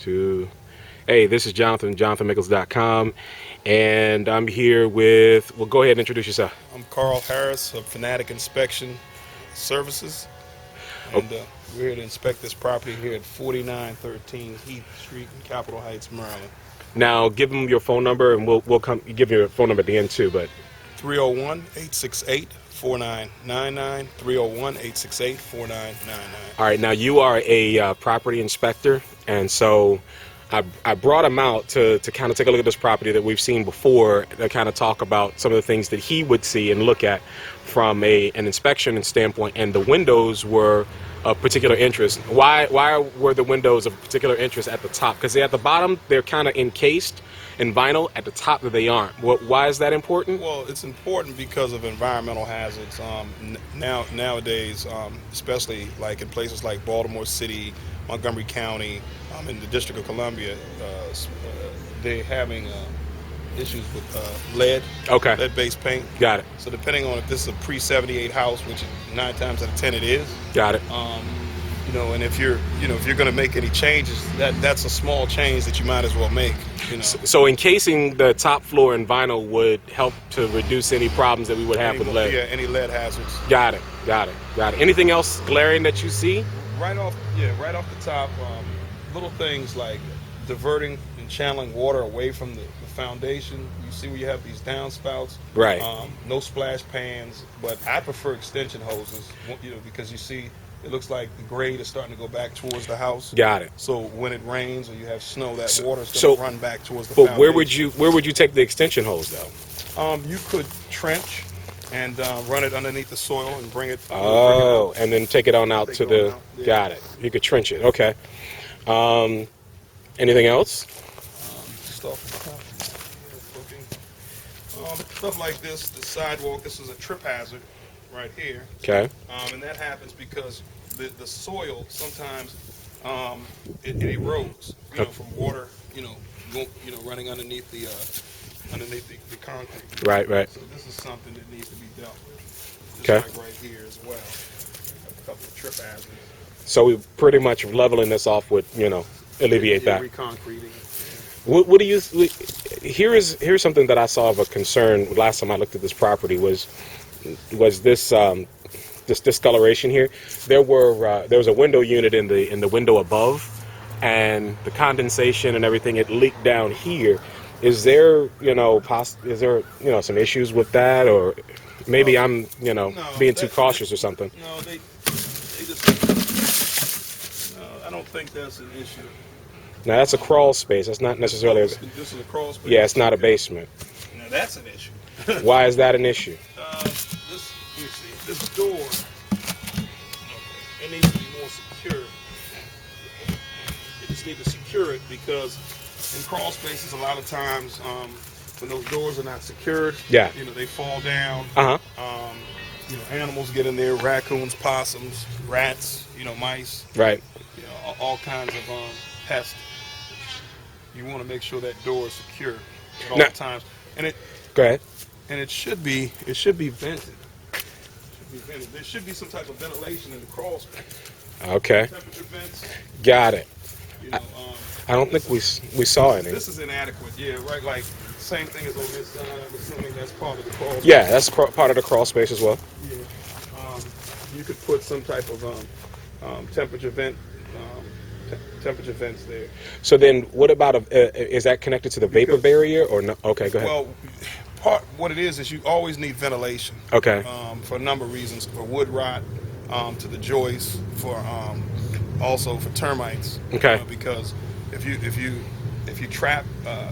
2. Hey, this is Jonathan, jonathanmickles.com, and I'm here with, well, go ahead and introduce yourself. I'm Carl Harris of Fanatic Inspection Services, and we're here to inspect this property here at 4913 Heath Street in Capitol Heights, Maryland. Now, give them your phone number, and we'll give you your phone number at the end too. But 301-868-4999, 301-868-4999. all right, now you are a property inspector, and so I brought him out to kind of take a look at this property that we've seen before, to kind of talk about some of the things that he would see and look at from an inspection standpoint. And the windows were of particular interest. Why were the windows of particular interest at the top? Because at the bottom they're kind of encased in vinyl. At the top they aren't. Why is that important? Well, it's important because of environmental hazards. Nowadays, especially like in places like Baltimore City, Montgomery County, in the District of Columbia, they're having issues with lead, lead-based paint. Got it. So depending on if this is a pre-78 house, which 9 times out of 10 it is. Got it. And if you're going to make any changes, that's a small change that you might as well make. So encasing the top floor in vinyl would help to reduce any problems that we would have with lead. Yeah, any lead hazards. Got it. Anything else glaring that you see? Right off the top, little things like diverting and channeling water away from the foundation. You see where you have these downspouts. Right. No splash pans, but I prefer extension hoses. Because you see, it looks like the grade is starting to go back towards the house. Got it. So when it rains or you have snow, that water is going to run back towards the foundation. But where would you take the extension hose though? You could trench and run it underneath the soil and bring it. And then take it on out to the. Yeah. Got it. You could trench it. Okay. Anything else? Just off the top. Stuff like this, the sidewalk. This is a trip hazard right here. Okay. And that happens because the soil sometimes it erodes, from water, running underneath the concrete. Right. So this is something that needs to be dealt with. Just like right here as well. A couple of trip hazards. So we pretty much leveling this off would, alleviate that. Reconcreting. What do you? Here's something that I saw of a concern last time I looked at this property was this this discoloration here. There was a window unit in the window above, and the condensation and everything, it leaked down here. Is there some issues with that, or maybe I'm being too cautious or something? No, they just. I don't think that's an issue. Now that's a crawl space. That's not necessarily. This is a crawl space. Yeah, it's not a basement. Now that's an issue. Why is that an issue? This door, it needs to be more secure. You just need to secure it because in crawl spaces, a lot of times when those doors are not secured, they fall down. Animals get in there, raccoons, possums, rats, mice. Right. All kinds of pests. You want to make sure that door is secure at all times. Go ahead. And it should be vented. There should be some type of ventilation in the crawl space. Okay. Temperature vents. Got it. I don't think we saw any. This is inadequate. Yeah, right. Like same thing as on this side. I'm assuming that's part of the crawl space. Yeah, that's part of the crawl space as well. Yeah. You could put some type of temperature vents there. So then, what about is that connected to the vapor barrier or no? Okay, go ahead. Well, what it is you always need ventilation. Okay. For a number of reasons, for wood rot, to the joists, also for termites. Okay. Because if you trap,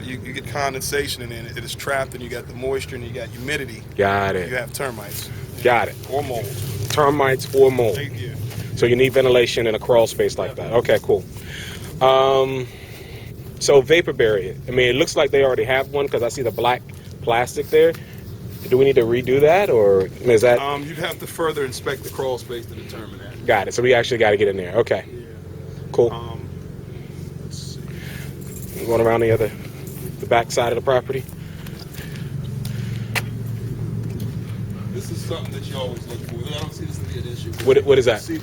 you get condensation and then it is trapped, and you got the moisture and you got humidity. Got it. You have termites. Got it. Or mold. Termites or mold. Yeah. So you need ventilation in a crawl space like that. Okay, cool. So vapor barrier. I mean, it looks like they already have one because I see the black plastic there. Do we need to redo that, or is that? You'd have to further inspect the crawl space to determine that. Got it. So we actually got to get in there. Okay. Yeah. Cool. Let's see. Going around the back side of the property. This is something that you always look for. I don't see this to be an issue. What is that? See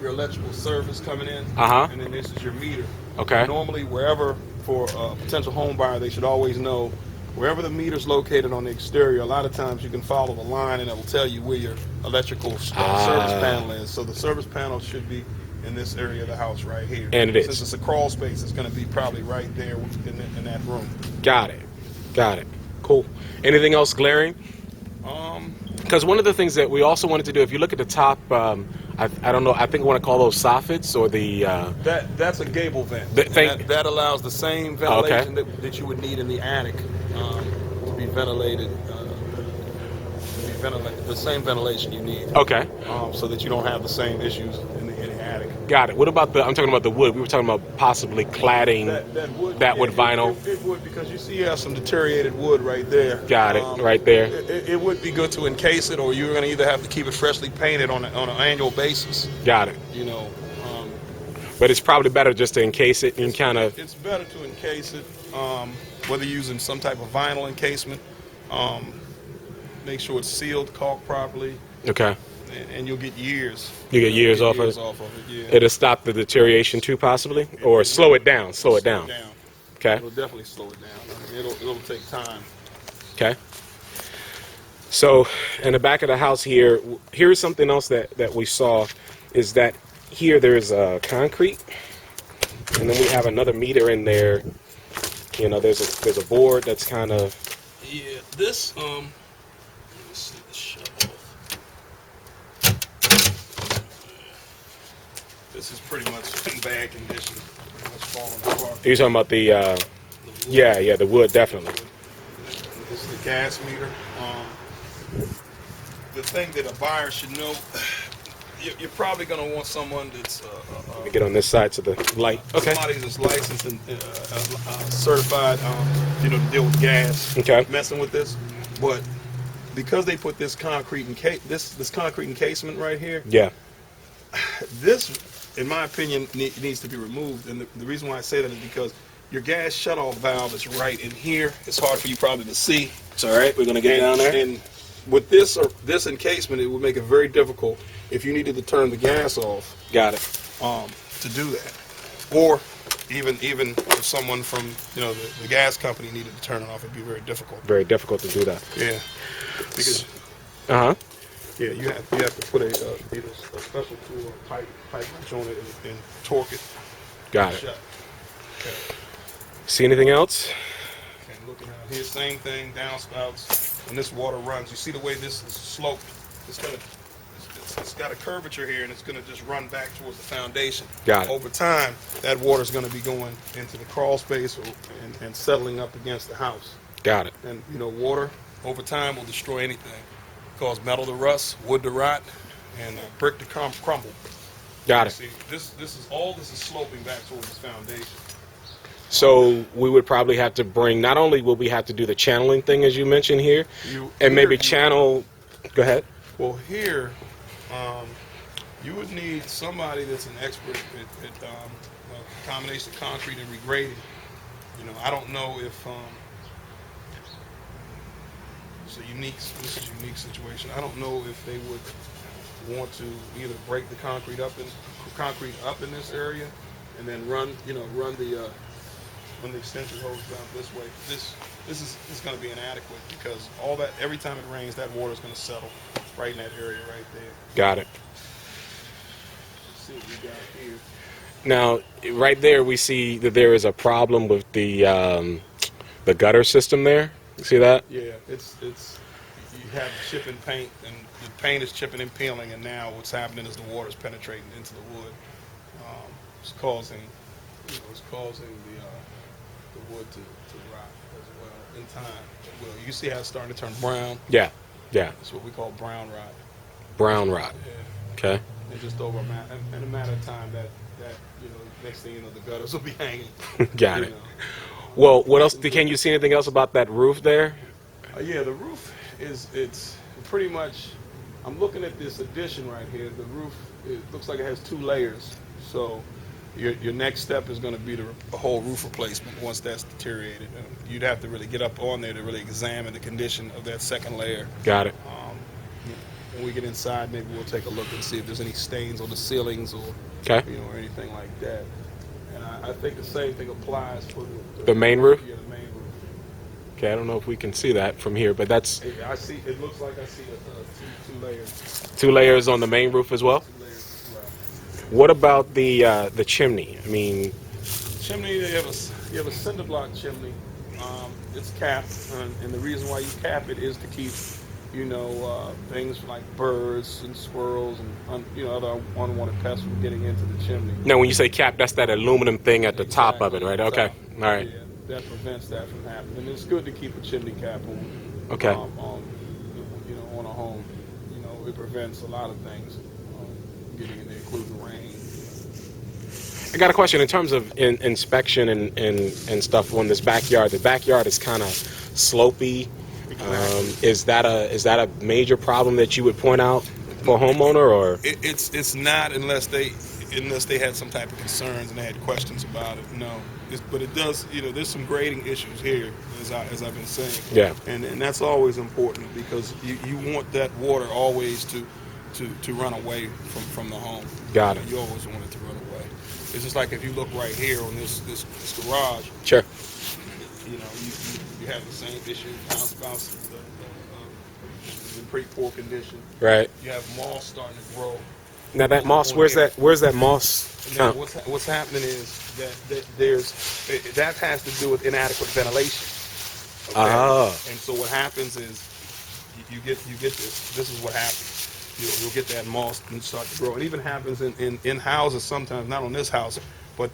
your electrical service coming in, Uh-huh. and then this is your meter. Okay. Normally, wherever, for a potential home buyer, they should always know wherever the meter's located on the exterior. A lot of times you can follow the line and it will tell you where your electrical service panel is. So the service panel should be in this area of the house right here. And it is. Since it's a crawl space, it's going to be probably right there in that room. Got it. Got it. Cool. Anything else glaring? Because one of the things that we also wanted to do, if you look at the top, I don't know, I think I want to call those soffits or the... That's a gable vent. That allows the same ventilation that you would need in the attic to be ventilated. The same ventilation you need. Okay. So that you don't have the same issues in the attic. Got it. What about I'm talking about the wood. We were talking about possibly cladding that wood vinyl. It would, because you see you have some deteriorated wood right there. Got it. Right there. It would be good to encase it, or you're going to either have to keep it freshly painted on an annual basis. Got it. You know. But it's probably better just to encase it and kind of... It's better to encase it, whether you're using some type of vinyl encasement. Make sure it's sealed, caulked properly. Okay. And you'll get years. You get years off of it? Yeah. It'll stop the deterioration too, possibly? Or slow it down? Slow it down. Okay. It'll definitely slow it down. I mean, it'll take time. Okay. So, in the back of the house here, here's something else that we saw, is that here there's concrete, and then we have another meter in there. You know, there's a board that's kind of... Yeah, this, let me see this shut off. This is pretty much in bad condition. Pretty much falling apart. You're talking about the wood. The wood, definitely. This is the gas meter. The thing that a buyer should know, you're probably going to want someone that's Let me get on this side to the light. Okay. Somebody that's licensed and certified, to deal with gas. Okay. Messing with this, but because they put this concrete this concrete encasement right here. Yeah. This, in my opinion, needs to be removed, and the reason why I say that is because your gas shutoff valve is right in here. It's hard for you probably to see. It's all right. We're gonna get down there. And with this encasement, it would make it very difficult if you needed to turn the gas off. Got it. To do that, or even if someone from the gas company needed to turn it off, it'd be very difficult. Very difficult to do that. Yeah, because yeah, you have to put a special tool or pipe wrench on it and torque it. Got it. Shut. Okay. See anything else? Okay, looking out here, same thing. Downspouts. When this water runs, you see the way this is sloped. It's got a curvature here, and it's going to just run back towards the foundation. Got it. Over time, that water is going to be going into the crawl space and settling up against the house. Got it. And water over time will destroy anything. Cause metal to rust, wood to rot, and brick to crumble. Got it. See, this is sloping back towards this foundation. So we would probably have to bring. Not only will we have to do the channeling thing as you mentioned here, maybe channel. Go ahead. Well, here, you would need somebody that's an expert at a combination of concrete and regrading. I don't know if this is a unique situation. I don't know if they would want to either break the concrete up in this area and then run the extension hose down this way. This is going to be inadequate because every time it rains, that water is going to settle right in that area right there. Got it. Let's see what we got here. Now, right there, we see that there is a problem with the gutter system there. You see that? Yeah, it's you have chipping paint, and the paint is chipping and peeling, and now what's happening is the water is penetrating into the wood. It's causing the wood to rot as well in time. It will. You see how it's starting to turn brown? Yeah. That's what we call brown rot. Brown rot. Yeah. Okay. And just over in a matter of time, that next thing you know, the gutters will be hanging. Got it. Well, what else? Can you see anything else about that roof there? Yeah, the roof it's pretty much. I'm looking at this addition right here. The roof, it looks like it has 2 layers. So your next step is going to be the whole roof replacement once that's deteriorated. You'd have to really get up on there to really examine the condition of that second layer. Got it. when we get inside, maybe we'll take a look and see if there's any stains on the ceilings or Okay. or anything like that. And I think the same thing applies for The main roof? Yeah, the main roof. Okay, I don't know if we can see that from here, but that's I see. It looks like I see two layers. 2 layers on the main roof as well. 2 layers as well. What about the chimney? I mean, Chimney, you have a cinder block chimney. It's capped, and the reason why you cap it is to keep, things like birds and squirrels and other unwanted pests from getting into the chimney. now when you say cap, that's that aluminum thing at the top of it, right? Okay, all right. Yeah, that prevents that from happening. And it's good to keep a chimney cap on. Okay. On a home, it prevents a lot of things getting in there, including rain. I got a question in terms of inspection and stuff on this backyard. The backyard is kind of slopey. Is that a major problem that you would point out for a homeowner, or It's not unless they had some type of concerns and they had questions about it. No, but it does. There's some grading issues here, as I've been saying. Yeah. And that's always important because you want that water always to run away from the home. Got it. You always want it to run away. It's just like if you look right here on this garage. sure? You have the same issue. Downspouts in pretty poor condition. Right. You have moss starting to grow. Now that moss, where's that moss? Now, what's happening is that has to do with inadequate ventilation. Okay? Ah. And so what happens is you get this. This is what happens. You'll get that moss and start to grow. It even happens in houses sometimes, not on this house, but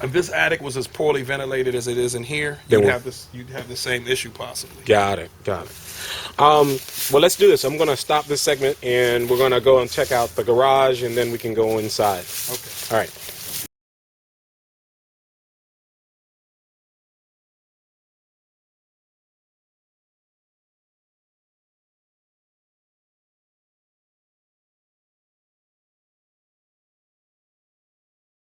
if this attic was as poorly ventilated as it is in here, you'd have the same issue possibly. Got it. Well, let's do this. I'm going to stop this segment and we're going to go and check out the garage and then we can go inside. Okay. All right.